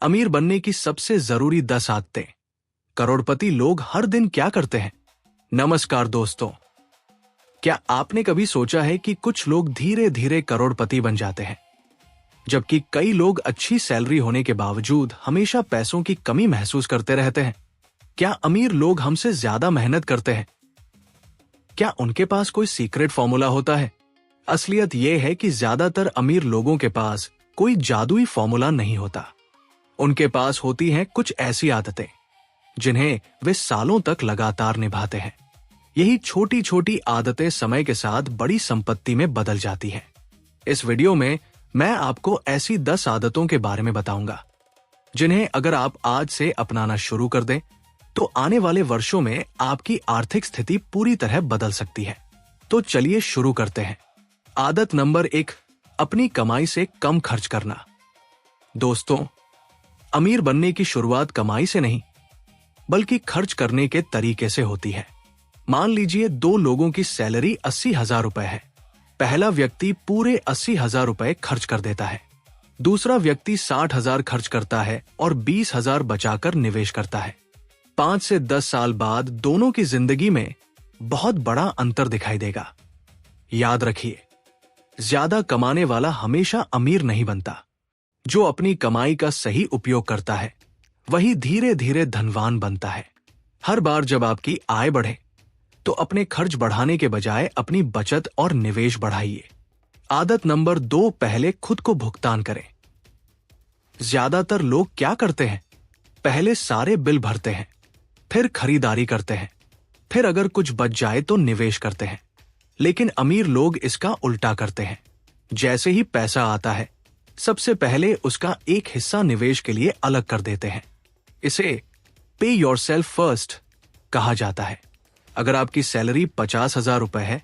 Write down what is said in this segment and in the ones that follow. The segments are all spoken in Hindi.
अमीर बनने की सबसे जरूरी 10 आदतें। करोड़पति लोग हर दिन क्या करते हैं? नमस्कार दोस्तों, क्या आपने कभी सोचा है कि कुछ लोग धीरे धीरे करोड़पति बन जाते हैं, जबकि कई लोग अच्छी सैलरी होने के बावजूद हमेशा पैसों की कमी महसूस करते रहते हैं? क्या अमीर लोग हमसे ज्यादा मेहनत करते हैं? क्या उनके पास कोई सीक्रेट फॉर्मूला होता है? असलियत यह है कि ज्यादातर अमीर लोगों के पास कोई जादुई फॉर्मूला नहीं होता। उनके पास होती हैं कुछ ऐसी आदतें जिन्हें वे सालों तक लगातार निभाते हैं। यही छोटी छोटी आदतें समय के साथ बड़ी संपत्ति में बदल जाती हैं। इस वीडियो में मैं आपको ऐसी 10 आदतों के बारे में बताऊंगा जिन्हें अगर आप आज से अपनाना शुरू कर दें तो आने वाले वर्षों में आपकी आर्थिक स्थिति पूरी तरह बदल सकती है। तो चलिए शुरू करते हैं। आदत नंबर 1, अपनी कमाई से कम खर्च करना। दोस्तों, अमीर बनने की शुरुआत कमाई से नहीं बल्कि खर्च करने के तरीके से होती है। मान लीजिए 2 लोगों की सैलरी 80,000 रुपए है। पहला व्यक्ति पूरे 80,000 रुपए खर्च कर देता है। दूसरा व्यक्ति 60,000 खर्च करता है और 20,000 बचाकर निवेश करता है। 5 से 10 साल बाद दोनों की जिंदगी में बहुत बड़ा अंतर दिखाई देगा। याद रखिए, ज्यादा कमाने वाला हमेशा अमीर नहीं बनता। जो अपनी कमाई का सही उपयोग करता है वही धीरे धीरे धनवान बनता है। हर बार जब आपकी आय बढ़े तो अपने खर्च बढ़ाने के बजाय अपनी बचत और निवेश बढ़ाइए। आदत नंबर 2, पहले खुद को भुगतान करें। ज्यादातर लोग क्या करते हैं? पहले सारे बिल भरते हैं, फिर खरीदारी करते हैं, फिर अगर कुछ बच जाए तो निवेश करते हैं। लेकिन अमीर लोग इसका उल्टा करते हैं। जैसे ही पैसा आता है सबसे पहले उसका एक हिस्सा निवेश के लिए अलग कर देते हैं। इसे पे योरसेल्फ फर्स्ट कहा जाता है। अगर आपकी सैलरी 50,000 रुपए है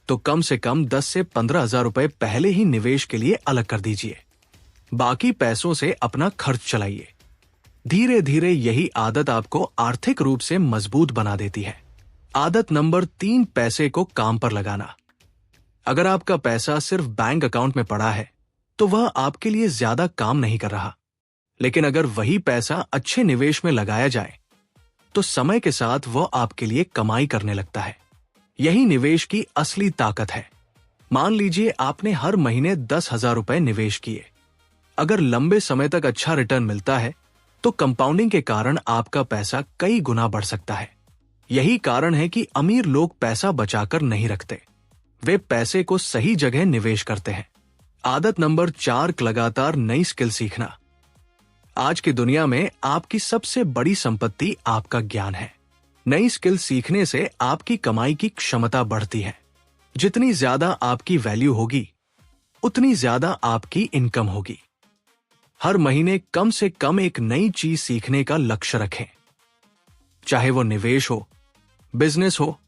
तो कम से कम 10 से 15,000 रुपए पहले ही निवेश के लिए अलग कर दीजिए। बाकी पैसों से अपना खर्च चलाइए। धीरे धीरे यही आदत आपको आर्थिक रूप से मजबूत बना देती है। आदत नंबर 3, पैसे को काम पर लगाना। अगर आपका पैसा सिर्फ बैंक अकाउंट में पड़ा है तो वह आपके लिए ज्यादा काम नहीं कर रहा। लेकिन अगर वही पैसा अच्छे निवेश में लगाया जाए तो समय के साथ वह आपके लिए कमाई करने लगता है। यही निवेश की असली ताकत है। मान लीजिए आपने हर महीने 10,000 रुपए निवेश किए। अगर लंबे समय तक अच्छा रिटर्न मिलता है तो कंपाउंडिंग के कारण आपका पैसा कई गुना बढ़ सकता है। यही कारण है कि अमीर लोग पैसा बचाकर नहीं रखते, वे पैसे को सही जगह निवेश करते हैं। आदत नंबर 4, लगातार नई स्किल सीखना। आज की दुनिया में आपकी सबसे बड़ी संपत्ति आपका ज्ञान है। नई स्किल सीखने से आपकी कमाई की क्षमता बढ़ती है। जितनी ज्यादा आपकी वैल्यू होगी उतनी ज्यादा आपकी इनकम होगी। हर महीने कम से कम एक नई चीज सीखने का लक्ष्य रखें, चाहे वो निवेश हो, बिजनेस हो,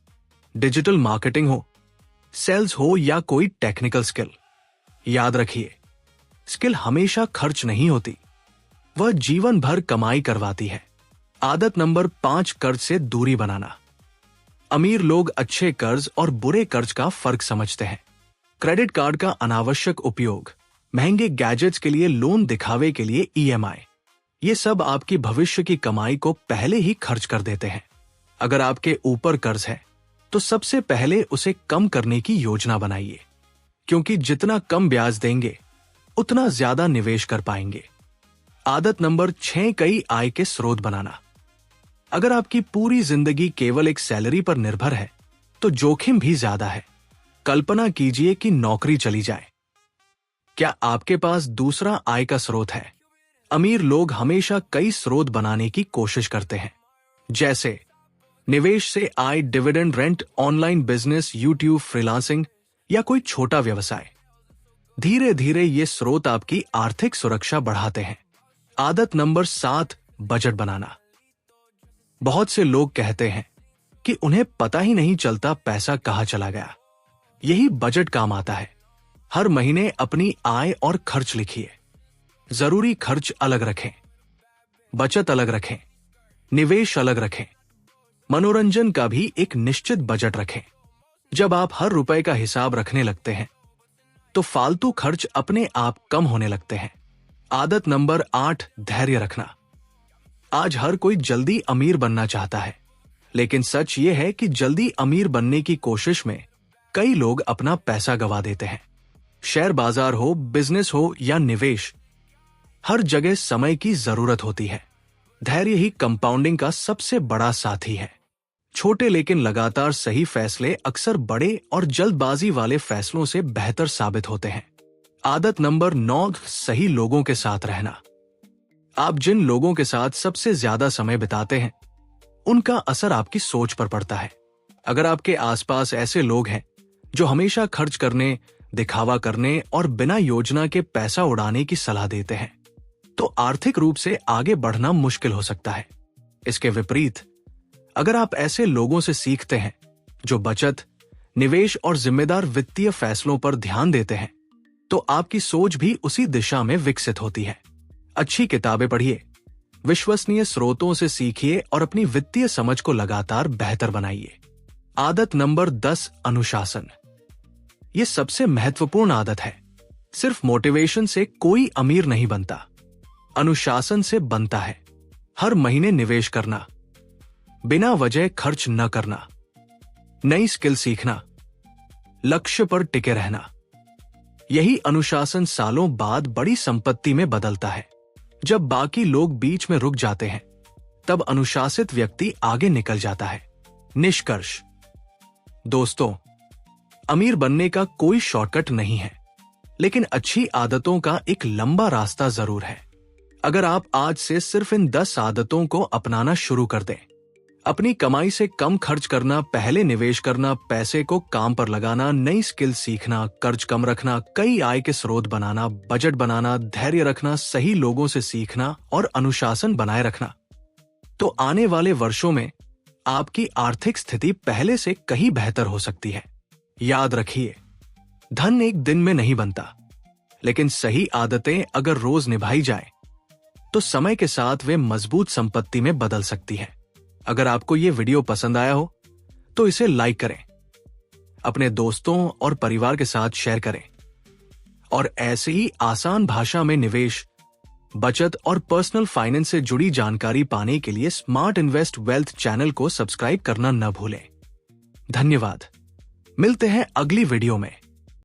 डिजिटल मार्केटिंग हो, सेल्स हो या कोई टेक्निकल स्किल। याद रखिए, स्किल हमेशा खर्च नहीं होती, वह जीवन भर कमाई करवाती है। आदत नंबर 5, कर्ज से दूरी बनाना। अमीर लोग अच्छे कर्ज और बुरे कर्ज का फर्क समझते हैं। क्रेडिट कार्ड का अनावश्यक उपयोग, महंगे गैजेट्स के लिए लोन, दिखावे के लिए EMI, ये सब आपकी भविष्य की कमाई को पहले ही खर्च कर देते हैं। अगर आपके ऊपर कर्ज है तो सबसे पहले उसे कम करने की योजना बनाइए, क्योंकि जितना कम ब्याज देंगे उतना ज्यादा निवेश कर पाएंगे। आदत नंबर 6, कई आय के स्रोत बनाना। अगर आपकी पूरी जिंदगी केवल एक सैलरी पर निर्भर है तो जोखिम भी ज्यादा है। कल्पना कीजिए कि नौकरी चली जाए। क्या आपके पास दूसरा आय का स्रोत है? अमीर लोग हमेशा कई स्रोत बनाने की कोशिश करते हैं, जैसे निवेश से आय, dividend, rent, online business, YouTube, freelancing या कोई छोटा व्यवसाय। धीरे धीरे ये स्रोत आपकी आर्थिक सुरक्षा बढ़ाते हैं। आदत नंबर 7, बजट बनाना। बहुत से लोग कहते हैं कि उन्हें पता ही नहीं चलता पैसा कहां चला गया। यही बजट काम आता है। हर महीने अपनी आय और खर्च लिखिए। जरूरी खर्च अलग रखें, बचत अलग रखें, निवेश अलग रखें, मनोरंजन का भी एक निश्चित बजट रखें। जब आप हर रुपए का हिसाब रखने लगते हैं तो फालतू खर्च अपने आप कम होने लगते हैं। आदत नंबर 8, धैर्य रखना। आज हर कोई जल्दी अमीर बनना चाहता है, लेकिन सच ये है कि जल्दी अमीर बनने की कोशिश में कई लोग अपना पैसा गंवा देते हैं। शेयर बाजार हो, बिजनेस हो या निवेश, हर जगह समय की जरूरत होती है। धैर्य ही कंपाउंडिंग का सबसे बड़ा साथी है। छोटे लेकिन लगातार सही फैसले अक्सर बड़े और जल्दबाजी वाले फैसलों से बेहतर साबित होते हैं। आदत नंबर 9, सही लोगों के साथ रहना। आप जिन लोगों के साथ सबसे ज्यादा समय बिताते हैं, उनका असर आपकी सोच पर पड़ता है। अगर आपके आसपास ऐसे लोग हैं जो हमेशा खर्च करने, दिखावा करने और बिना योजना के पैसा उड़ाने की सलाह देते हैं, तो आर्थिक रूप से आगे बढ़ना मुश्किल हो सकता है। इसके विपरीत, अगर आप ऐसे लोगों से सीखते हैं जो बचत, निवेश और जिम्मेदार वित्तीय फैसलों पर ध्यान देते हैं, तो आपकी सोच भी उसी दिशा में विकसित होती है। अच्छी किताबें पढ़िए, विश्वसनीय स्रोतों से सीखिए और अपनी वित्तीय समझ को लगातार बेहतर बनाइए। आदत नंबर 10, अनुशासन। यह सबसे महत्वपूर्ण आदत है। सिर्फ मोटिवेशन से कोई अमीर नहीं बनता, अनुशासन से बनता है। हर महीने निवेश करना, बिना वजह खर्च न करना, नई स्किल सीखना, लक्ष्य पर टिके रहना, यही अनुशासन सालों बाद बड़ी संपत्ति में बदलता है। जब बाकी लोग बीच में रुक जाते हैं, तब अनुशासित व्यक्ति आगे निकल जाता है। निष्कर्ष, दोस्तों, अमीर बनने का कोई शॉर्टकट नहीं है, लेकिन अच्छी आदतों का एक लंबा रास्ता जरूर है। अगर आप आज से सिर्फ इन 10 आदतों को अपनाना शुरू कर दें, अपनी कमाई से कम खर्च करना, पहले निवेश करना, पैसे को काम पर लगाना, नई स्किल सीखना, कर्ज कम रखना, कई आय के स्रोत बनाना, बजट बनाना, धैर्य रखना, सही लोगों से सीखना और अनुशासन बनाए रखना, तो आने वाले वर्षों में आपकी आर्थिक स्थिति पहले से कहीं बेहतर हो सकती है। याद रखिए, धन एक दिन में नहीं बनता, लेकिन सही आदतें अगर रोज निभाई जाए, तो समय के साथ वे मजबूत संपत्ति में बदल सकती है। अगर आपको ये वीडियो पसंद आया हो, तो इसे लाइक करें, अपने दोस्तों और परिवार के साथ शेयर करें और ऐसे ही आसान भाषा में निवेश, बचत और पर्सनल फाइनेंस से जुड़ी जानकारी पाने के लिए स्मार्ट इन्वेस्ट वेल्थ चैनल को सब्सक्राइब करना न भूलें। धन्यवाद। मिलते हैं अगली वीडियो में।